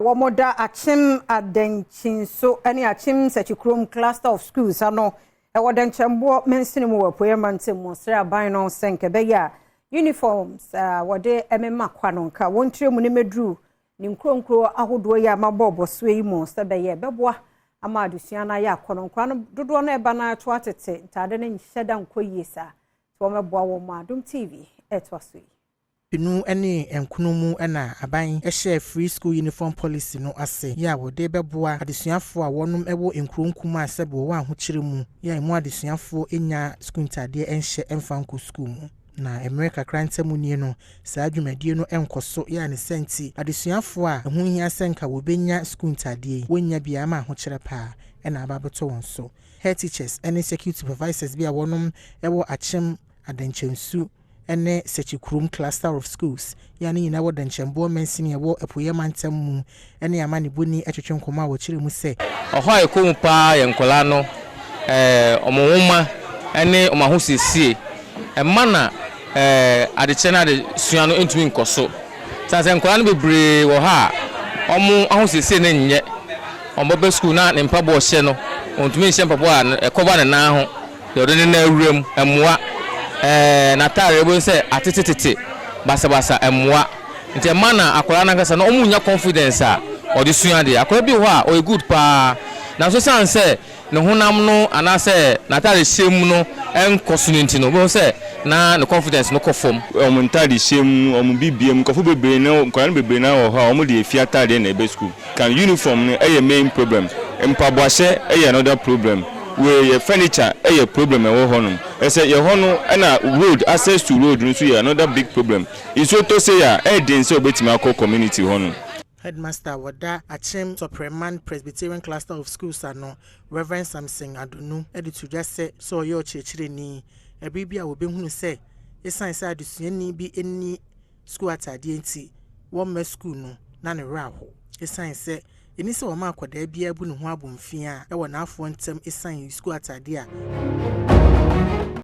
Womoda achim adenchinso any achim sechikrom cluster of schools ano Denkyembour mensinim wapoye mantem mosra ban no senkebeya uniforms wode emema kwanonka wontre mu ne medru ni nkronkro ahodo ya mabobo swei mo sebeye beboa ama adusua na ya kwanonka no dodo na eba na to atete ntade ne nhyeda nkoyesa to meboa wo ma Adom TV etwasui Pinu ene enkunumu ena aban ehye free school uniform policy no ase ya wode beboa adesuafo a wonum ewo enkronkum asebo wa ahokyere mu ya emu adesuafo enya school ntade enhye emfanko school mu na America krantemu nie no saa dwumadie no enkoso ya ne senti adesuafo a ehu hia senka wobenya school ntade wonya bia ma ahokyere pa ena ababeto won so headteachers ene security supervisors bia wonum ewo achem adenchensu ene sechikrum cluster of schools yani nyina wo Denkyembour mensini wo epoye mantem mu ene amane boni atwetwenkoma wo kire mu se oho ekom pa yenkola no omonwoma ene omahosiesie emana adeche na de sua no entumi nkoso sanse nkola no bebre wo ha omo ahosiesie na nye ombobe school na ne mpabo hye no ontumi hye mpabo a ekoba ne na ho de ode ne na awuram emmoa na tare bo se atetete basa emwa nti mana akola na kasa na omunya confidence a odi sua de akola bi ho a o good pa na so san se ne honam no anase na tare hyem no enkoso nti no bo se na ne confidence no kofom omuntade hyem omubibiem kofo bebre na nkola no bebre na ho ha omu de efia tare na ebe school kan uniform no eye main problem mpaboahye eye another problem we furniture a problem e wo honum say ye hono na road access to road no so ye another big problem iso to say ya e den say obetima akọ community honum headmaster wada achem Premtobre Presbyterian cluster of schools ano Reverend Samson Adonu editu jase so yo chechire ni ebibia wo behunu se esan se adusuani bi eni school atade enti wo ma school no na ne raho esan se eni se wo ma akoda bia bu ne ho abomfia e wo na afo ntem esan school atade a